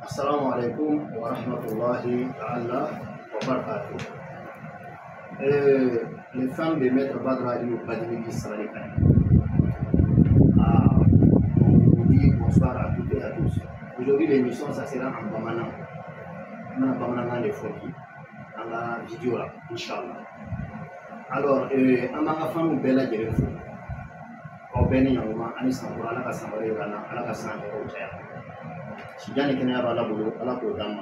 Assalamu alaikum wa rahmatullahi ta'ala wa barakatuh. Les femmes de Maître Badra Ali Badri Saralikan. On vous dit bonsoir à toutes et à tous. Aujourd'hui, l'émission, ça sera en Bamana. On a Bamana les photos, dans la vidéo là, Inch'Allah. Alors, on a femme belle de l'info. Au Bénin, on a un sample à la Cassandre, à la Cassandre au Tchèque. Si bien qu'il n'y a pas la boulot, à la programme,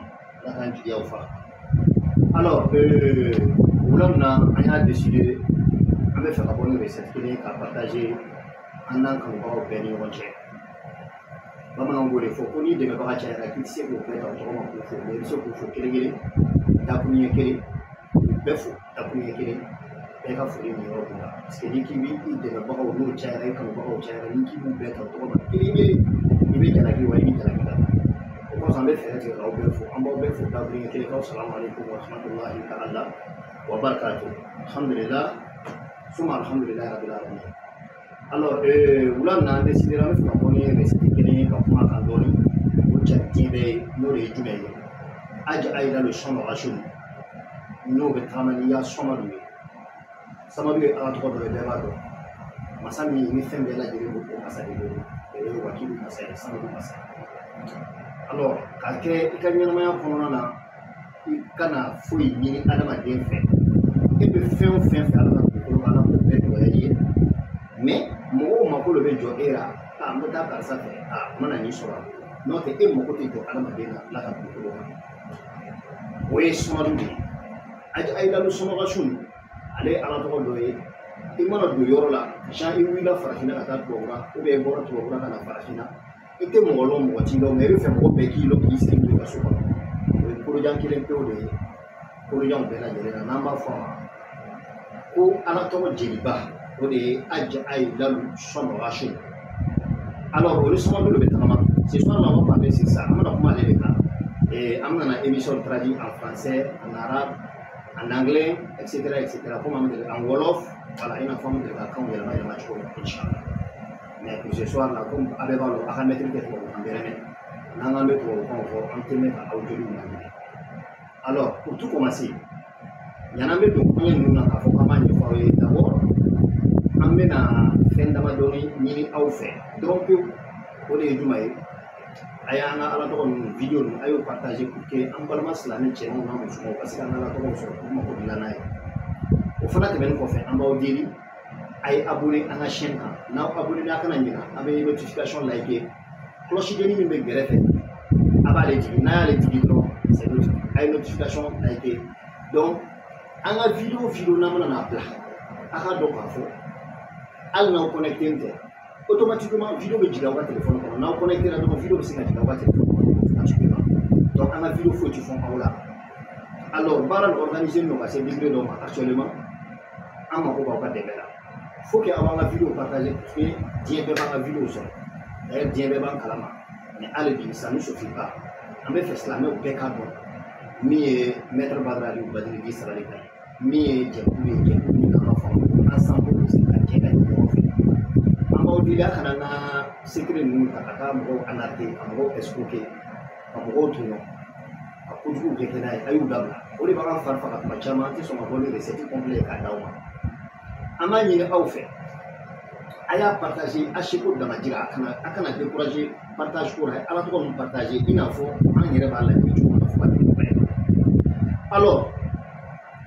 la quantité au fa. Alors, on a décidé, on va faire abonner recette clinique à partager en tant qu'au Bénin au Tchèque. Maman, on faut qu'on y demeure à Tchèque, qui sait qu'on fait un tournoi pour faire, mais ce qu'il faut qu'il y ait, d'appuyer qu'il y ait, d'appuyer qu'il y ait. Et quand il y a parce que l'équipe il demeure pas au bout Tchèque, quand on va au Tchèque, l'équipe vous bête un tournoi, il y a la vie, il y a la vie. On va faire un peu on va faire d'abord qu'il y ait salam alaikum wa rahmatullahi ta'ala wa barakatuh. Alhamdulillah, summa alhamdulillah rabbil alamin. Alors, on a décidé de faire un abonné, de s'équiper, comme on a donné, au Tchèque, Tibet, nous les Jumé, Aïda le champ de Rachel, nous le Tamania, Somadou, Samadou à la droite de l'Ebado, Massami, une femme de la Dérébou, Massadi, et Wakil Massay, Samadou Massay. Alors, quand il y a un kana fouille ni adama den fait et peut faire adama pour ala pour faire voyager mais mo mako le be jo era a mota ka sa fait a mana ni so non te e moko te jo adama den la ka pour oui so du ay la so ma shun ale ala to do e imana do yoro la sha i wi la farafina ata to ora o be bora to ora kana farafina e te mo lo mo ti do me be fe mo be ki lo ki se to ka so pour les gens qui l'aiment pour les gens qui l'aiment namba fama ko anatomo jeliba o de adja ay dalu sono rachel alors le sono le betama ce soir là on va parler sur ça on va parler de ça et on a une émission traduite en français en arabe en anglais etc comme en wolof voilà une forme de quand on va le match inchallah mais pour ce soir là comme avec le paramétre que on verra maintenant on te met à aujourd'hui. Alors, pour tout commencer, il y en a même qui nous n'ont pas fait d'abord, on met à fin d'amadoni ni à faire. Donc, pour les Jumaï, il y a une vidéo à partager pour que l'emballement la mette chez nous parce qu'on a la tombe sur le lanaï. Au fond, on va faire un mot d'iri, à abonner à la chaîne, n'a abonné à la canne, avec une notification likée, cloche de l'île de greffe, à les dire, n'a les dire. C'est une notification like donc en la vidéo n'a pas plat à donc à nous connecter automatiquement vidéo be jiga wa téléphone ko na connecter la donc vidéo be singa jiga wa téléphone automatiquement donc en la vidéo faut tu font là alors baral organiser no c'est degré donc actuellement en ma ko ba de là faut que avant la vidéo partager parce que bien be ba la vidéo ça et bien be ba kalama mais allez dire ça ne suffit pas. On va faire cela, mais au pécado. Mi Maître Badra Ali Badri Saralikan. Mi Djekuli ensemble aussi à Djeka. On va dire que na secret nous takata mo anarté, mo escroquer, mo tourner. A kuju Djekena ayu dabla. O le ba fa fa ka chama ti so ma boli recette complète ka dauma. Amani ne au fait. Aya partager à chaque fois dans la dira akana décourager partage pour ala to nous partager il faut en yere ba la ni ko fa alors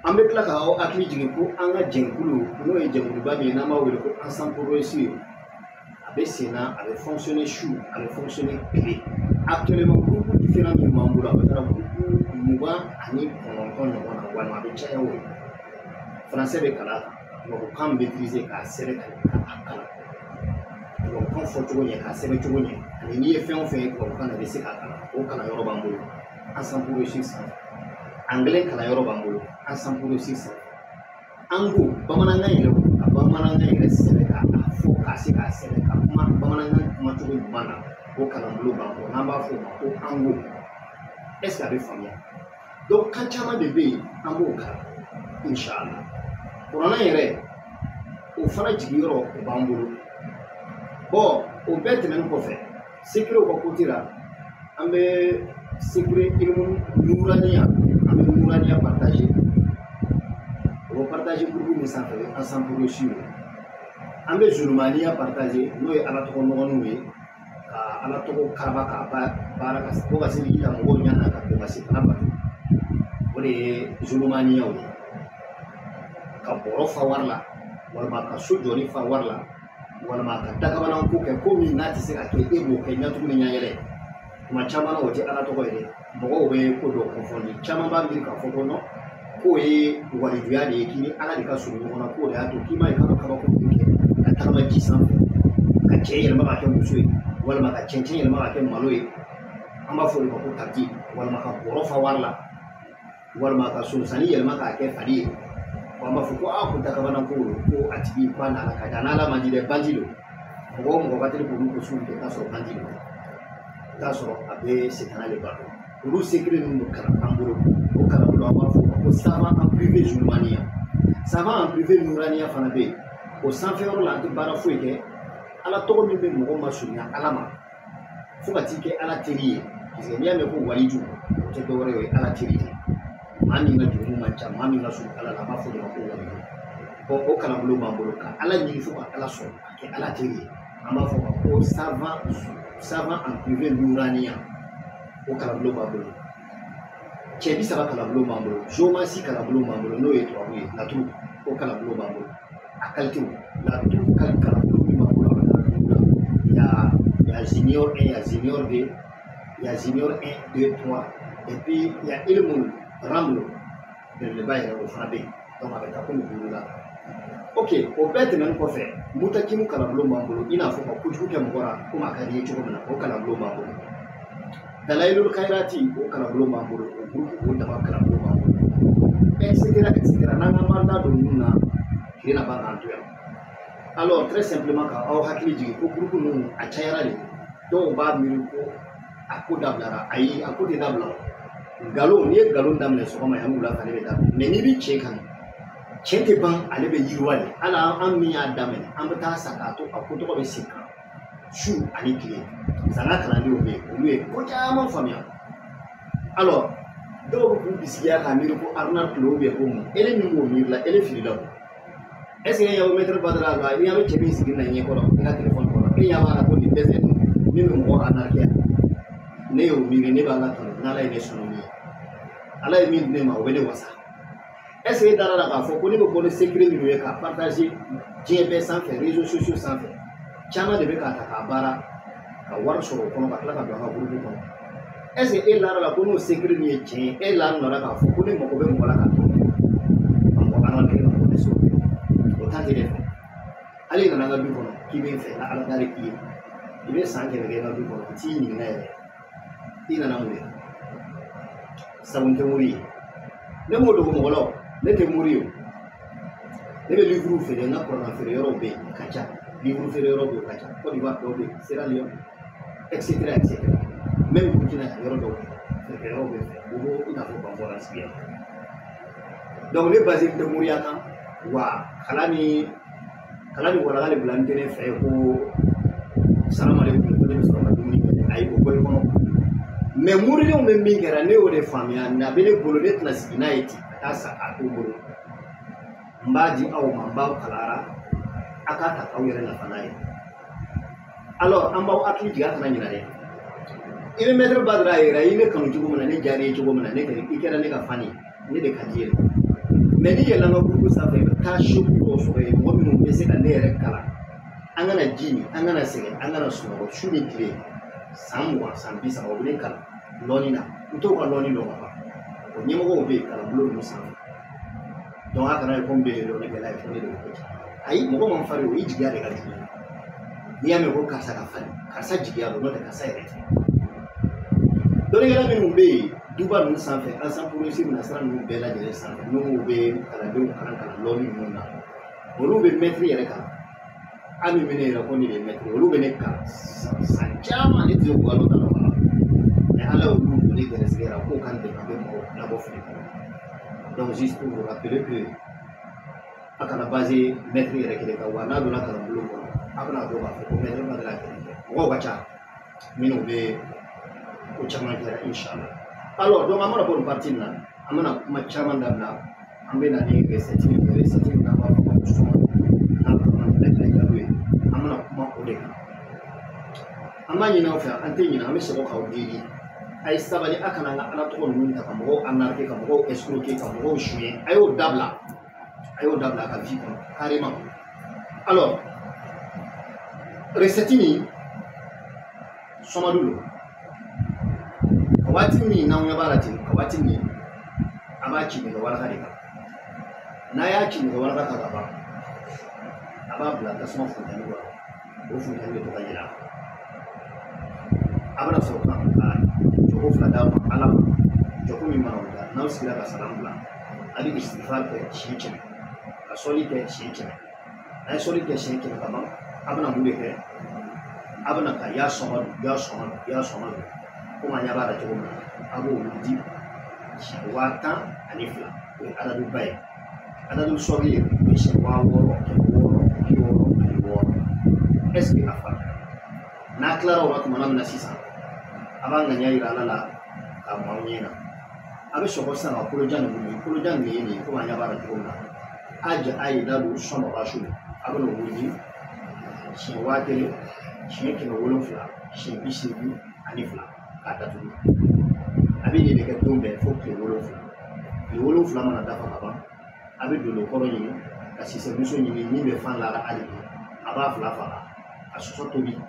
avec la ka o akli jigi ko anga jenkulu no e jenkulu ba mi na ma wele ko ensemble pour réussir avec Sénat avait fonctionné chou avait fonctionné clé actuellement beaucoup différents de membres avec la muba ani on na wala be chayo français be kala ko kan maîtriser ka sere kala donc quand faut tout y a sere tout y a ni fait on fait ko kan be se kala o kana yoro bambulu ensemble pour réussir ça anglais kala yoro bambulu ensemble pour réussir ça ango bamananga ile sere ka fo ka se ka sere ka kuma bamananga kuma to bana o kana bulu bambulu namba fo ko ango est-ce que vous famille donc quand tu as bébé ango ka inshallah pour un yɛrɛ o fana jigiyɔrɔ o b'an bolo bon o bɛɛ tɛmɛnen kɔfɛ secret ka côté la an bɛ secret ilmu nuraniya an bɛ nuraniya partager o partager groupe min sanfɛ ensemble reçu an bɛ zulmaniya partager n'o ye ala tɔgɔ nɔgɔninw ye ka ala tɔgɔ karaba ka baara ka fo ka se ka mɔgɔw ɲana ka to ka se kana bato o de ye zulmaniyaw ye ka bɔrɔ fa wari la walima ka so jɔli fa wari la walima ka dagabalan ko kɛ ko min n'a tɛ se ka kɛ e b'o kɛ ɲatugu ni ɲayɛlɛ tuma caman na o tɛ ala tɔgɔ ye dɛ mɔgɔw bɛ ko dɔ kɔnfɔni caman b'a miiri k'a fɔ ko non k'o ye walijuya de ye k'i ni ala de ka surun ɲɔgɔn na k'o de y'a to k'i ma ye k'a bɛ kabako min kɛ ka tagama ji sanfɛ ka cɛ yɛlɛma ka kɛ muso ye walima ka cɛncɛn yɛlɛma ka kɛ malo ye an b'a fɔ o de ma ko taki walima ka bɔrɔ fa wari la walima ka sonsanni yɛlɛma k'a kɛ fali ye an b'a fɔ ko ko dagabalan ko ko a tigi ko a nana ka taa n'ala man di dɛ banji don mɔgɔ o mɔgɔ ka teli k'olu ko sugu kɛ i t'a sɔrɔ banji don i t'a sɔrɔ a bɛ setana de ba dɔn olu secret ninnu kalan an bolo o kalan bolo an b'a fɔ o ma ko savant en privé zulmaniya savant en privé nuraniya fana bɛ yen o sanfɛyɔrɔ la an tɛ baara foyi kɛ ala tɔgɔ min bɛ mɔgɔ ma surunya ala ma fo ka t'i kɛ ala teri ye parce que n'i y'a mɛn ko waliju o tɛ dɔwɛrɛ ye o ye ala teri de maa min ka jurumu man ca maa min ka surun ala la an b'a fɔ o de ma ko waliju o kalanbolo b'an bolo ka ala ɲini fo ka ala sɔrɔ ka kɛ ala teri ye an b'a fɔ o ma ko savant en privé nuraniya o kalanbolo b'an bolo cɛ bi saba kalanbolo b'an bolo géomancie kalanbolo b'an bolo n'o ye tubabu ye laturu o kalanbolo b'an bolo a qualité laturu kalanbolo min b'an bolo a ka kalanbolo la il y a junior 1 il y a junior 2 il y a junior 1 2 3 et puis il y a ilmu ramlo belebeleba yɛrɛ o fana bɛ yen donc a bɛ taa komi duuru la ok o bɛɛ tɛmɛnen kɔfɛ mutakimu kalanbolo b'an bolo i n'a fɔ ka kojugu kɛ mɔgɔ la komi a ka di ye cogo min na o kalanbolo b'an bolo dalayilul kairati o kalanbolo b'an bolo o groupe o dama kalanbolo b'an bolo etc n'an ka m'an da don ninnu na tile na ban k'an to yan alors très simplement ka aw hakili jigin ko groupe ninnu a cayara de dɔw b'a miiri ko a ko dabilara ayi a ko tɛ dabila nkalon n'i ye nkalon daminɛ sɔgɔma yan wula fɛ ale bɛ daminɛ mais n'i bi cɛ kan cɛ tɛ ban ale bɛ yiriwa de hali an min y'a daminɛ an bɛ taa sa k'a to a ko tɔgɔ bɛ segin kan su ani tile sanga kalandenw bɛ yen olu ye ko caman faamuya alors dɔw bɛ k'u bisigiya k'a miiri ko aruna tulo bɛ ko mun ele min b'o miiri la ele filila o est ce que e ɲɛ bɛ maître badara la i ɲɛ bɛ cɛ min sigi na ɲɛkɔrɔ i ka téléphone kɔrɔ e ɲɛ b'a la ko nin dɛsɛ min bɛ mɔgɔ anarkiya ne y'o miiri ne b'a la tɔnɔ n'ala ye ne sɔnna min ye ala ye min di ne ma o bɛ ne wasa est ce que e dara la k'a fɔ ko ne bɛ bɔ ni secret minnu ye k'a partager diɲɛ bɛɛ sanfɛ réseaux sociaux sanfɛ caman de bɛ k'a ta k'a baara ka wari sɔrɔ o kɔnɔ ka tila ka don an ka groupe kɔnɔ est ce que e lara la ko n'o secret min ye tiɲɛ e la nana k'a fɔ ko ne mago bɛ mɔgɔ la ka tɔn ka mɔgɔ adamaden ka mɔgɔ dɛsɛ o t'a tɛ ne fɛ hali nana an ka du kɔnɔ k'i bɛ n fɛ ala dari k'i ye i bɛ san kɛmɛ kɛ n ka du kɔnɔ i t'i ɲininka yɛrɛ i nana mun ye sabu n tɛ mori ye ne m'o dogo mɔgɔ la o ne tɛ mori ye o ne bɛ livre feere n ka kuranna feere yɔrɔw bɛ yen ka ca livre feere yɔrɔ dɔw ka ca Côte d'Ivoire dɔw bɛ yen Sierra Leone etc même Burkina yɔrɔ dɔw feere yɔrɔw bɛ fɛ o b'o i n'a fɔ Banfora sigi yan donc ne basé tɛ moriya kan wa kalan ni walaga de bila n tɛ ne fɛ ko salamalekun ko ne bɛ sɔrɔ ka dumuni kɛ ayi o bɔ i kɔnɔ mais moridenw bɛ min kɛra ne y'o de faamuya a bɛ ne bolo ne tɛna sigi n'a ye ten ka taa sa a t'o bolo n b'a di aw ma n b'aw kalara a k'a ta k'aw yɛrɛ nafa n'a ye alors an b'aw hakili jigin a kana ɲinɛ dɛ i bɛ maître badara yɛrɛ i ye ne kanu cogo min na ne diyara i ye cogo min na i kɛra ne ka fan ye ne de ka di ye mais n'i yɛlɛn ka groupe sanfɛ i bɛ taa choc dɔw sɔrɔ yen mɔgɔ minnu bɛ se ka ne yɛrɛ kalan an kana ji min an kana sɛgɛn an kana sunɔgɔ su ni tile san 20 san 30 o bɛ ne kalan lɔnni na n t'o ka lɔnni dɔn ka ban o ɲɛmɔgɔw bɛ yen kalanbolo ninnu sanfɛ donc a kana ye ko n bɛ yen dɔn ne gɛlɛya ye fo ne de bɛ ko cɛ ayi mɔgɔ man farin o i jigiya de ka jugu n'i y'a mɛn ko karisa ka farin karisa jigiya don n'o tɛ karisa yɛrɛ tɛ dɔnnikɛla minnu bɛ yen duba ninnu sanfɛ ensemble na sira ninnu bɛɛ lajɛlen sanfɛ n'u bɛ kalandenw kalan lɔnni ninnu na olu bɛ mɛtiri yɛrɛ kan an min bɛ ne yɛrɛ ko nin de ye mɛtiri olu bɛ ne kalan san caman ne tɛ se k'u ka dɔ ta la mais ala y'olu don ne gɛrɛsɛgɛ la k'o kan dɛmɛ a bɛ mɔgɔ labɔ fili kɔnɔ donc juste pour vous rappeler que a kana basé mɛtiri yɛrɛ kelen kan wa n'a donna kalanbolo kɔnɔ a bɛna dɔn k'a fɔ ko mɛtiri ma deli ka kelen kɛ mɔgɔw ka ca minnu bɛ ko caman kɛra inshallah. Alors donc an mana bɔ nin partie in na an mana kuma caman dabila an bɛ na ni recette min n'an b'a fɔ ko sɔngɔ n'a kuma bɛɛ ye an mana kuma o de kan. An b'a ɲini aw fɛ an tɛ ɲinɛ an bɛ sɔrɔ k'aw deli a ye sabali a kana an ka ala tɔgɔ ninnu ta ka mɔgɔw anarquer ka mɔgɔw escroquer ka mɔgɔw suɲɛ a y'o dabila a ka vie kɔnɔ carrément. Alors recette nin Somadu lo a waati min n'anw ɲɛ b'a la ten a waati min a b'a ci nɛgɛ waraka de kan n'a y'a ci nɛgɛ waraka kan ka ban a b'a bila tasuma funtɛni kɔrɔ o funtɛni bɛ to ka yɛlɛ a bɛna sɔrɔ ka jɔko fila d'a ma ala ma jɔko min mana o da n'aw sigira ka salam bila a bɛ istighfar kɛ siɲɛ 100 ka sɔli kɛ siɲɛ 100 n'a ye sɔli kɛ siɲɛ 100 ka ban a bɛna mun de kɛ a bɛna ka ya sɔngɔ komi an ɲɛ b'a la cogo min na a b'o di 10,000 o ye adaduba ye adadu sɔrɔ ye o ye 6,600 est ce que a fara n'a tilara o la tuma min na sisan a b'a ŋaniya yira ala la k'a mɔn ɲɛ na a bɛ sɔgɔ sisan ka kolojan nin wuli kolojan nin ye nin ye komi an ɲɛ b'a la cogo min na a jɛ a ye da don sɔnbaba su a bɛna o wuli siɲɛ 1,000 siɲɛ 7,000 siɲɛ 82 k'a datugu a bɛ nin de kɛ don bɛɛ fo tile 7 tile 7 mana dafa ka ban a bɛ dolo kɔrɔ ɲini ka sisɛmuso ɲini min bɛ fan lara hali bi a b'a fila faga ka sɔsɔ tobi ka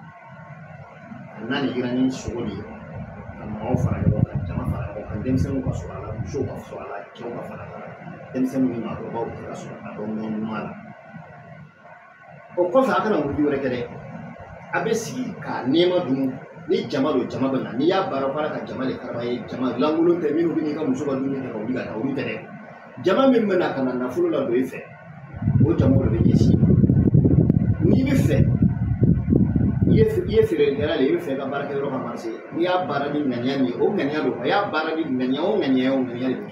na ni yiran ni sogo de ye ka mɔgɔw fara ɲɔgɔn kan jama fara ɲɔgɔn kan denmisɛnninw ka sɔrɔ a la musow ka sɔrɔ a la cɛw ka fara a la denmisɛnninw ni maakɔrɔbaw ka sɔrɔ a dɔn ɲuman la o kɔfɛ a kana wuli wɛrɛ kɛ dɛ a bɛ sigi ka nɛɛma dun ni jama don jama bɛ na n'i y'a baara fara ka jama de karaba ye jama lankolon tɛ minnu bɛ n'i ka muso ka dumuni kɛ ka wuli ka taa olu tɛ dɛ jama min bɛ na ka na nafolo la don i fɛ o jamaw de bɛ ɲɛsin n'i bɛ fɛ i ye feerelikɛla de i bɛ fɛ i ka baarakɛyɔrɔ ka marché n'i y'a baara ni ŋaniya min ye o ŋaniya don a y'a baara ni ŋaniya o ŋaniya de bɛ kɛ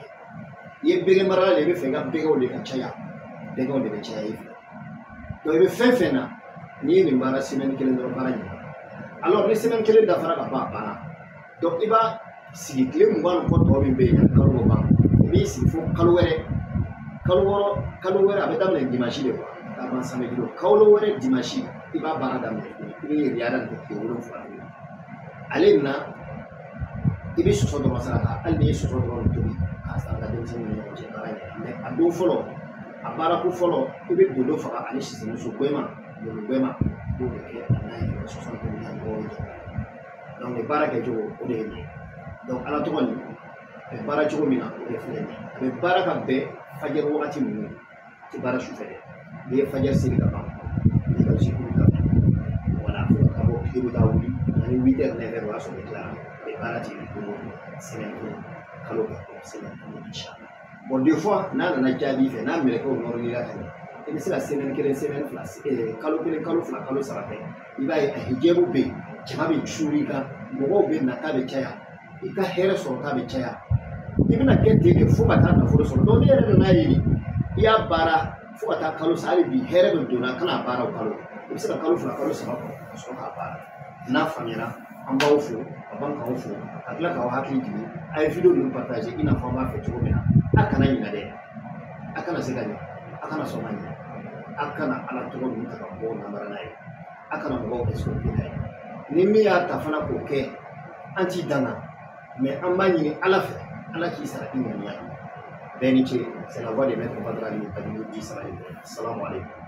i ye bɛgɛ marala de i bɛ fɛ i ka bɛgɛw de ka caya bɛgɛw de bɛ caya i fɛ donc i bɛ fɛn fɛn na n'i ye nin baara semaine 1 dɔrɔn baara ɲɛna alors ni semaine 1 dafara ka ban a banna donc i b'a sigi tile 20 kɔ tɔ min bɛ yen kalo bɔ ban i b'i sigi fo kalo wɛrɛ a bɛ daminɛ dimanche de quoi ka ban samedi don kalo wɛrɛ dimanche i b'a baara daminɛ i bɛ riyada nin kɛ tile 7 ale na i bɛ sɔsɔ dɔrɔn saraka hali n'i ye sɔsɔ dɔrɔn tobi k'a saraka denmisɛnninw ni ɲɔgɔn cɛ baara ɲɛna mais a don fɔlɔ a baarako fɔlɔ i bɛ dolo faga ani sisemuso goyima dolo goyima b'o de kɛ n'a ye 60 mɔgɔw jɛ donc nin baara kɛcogo o de ye nin ye donc ala tɔgɔ nin a bɛ baara cogo min na o de filɛ nin ye a bɛ baara ka bɛn fajɛri wagati ninnu a tɛ baara sufɛ dɛ n'i ye fajɛri seli ka ban i ka zikuru ka ban voilà fo ka bɔ tile bɛ taa wuli ani 8 heures 9 heures o y'a sɔrɔ i tilara a bɛ baara ten don semaine 1 kalo ka bɔ semaine 1 inchallah bon des fois n'a nana jaabi fɛ n'a mɛlɛkɛw nɔrɔlila ka ɲɛ i bɛ se ka semaine 1 semaine 2 kalo 1 kalo 2 kalo 3 kɛ i b'a ye a hijabu bɛ yen jama bɛ suuri i kan mɔgɔw bɛ nata bɛ caya i ka hɛrɛ sɔrɔta bɛ caya i bɛna kɛ ten de fo ka taa nafolo sɔrɔ donc ne yɛrɛ nan'a ye nin i y'a baara fo ka taa kalo sa hali bi hɛrɛ bɛ donna kana baara o kalo i bɛ se ka kalo 2 kalo 3 kɔnɔ ka sɔrɔ k'a baara n'a faamuyara an b'aw fo ka ban k'aw fo ka tila k'aw hakili jigin a ye video ninnu partage i n'a fɔ an b'a fɛ cogo min na a kana ɲinɛ dɛ a kana se ka ɲɛ a kana sɔn ka ɲɛ a kana ala tɔgɔ ninnu ta ka mɔgɔw namara n'a ye a kana mɔgɔw escroquer n'a ye ni min y'a ta fana k'o kɛ an t'i danna mais an b'a ɲini ala fɛ ala k'i sara i ŋaniya bɛɛ ni ce c'est la voix de maître Badara Ali Kadimou di Salam alaikum.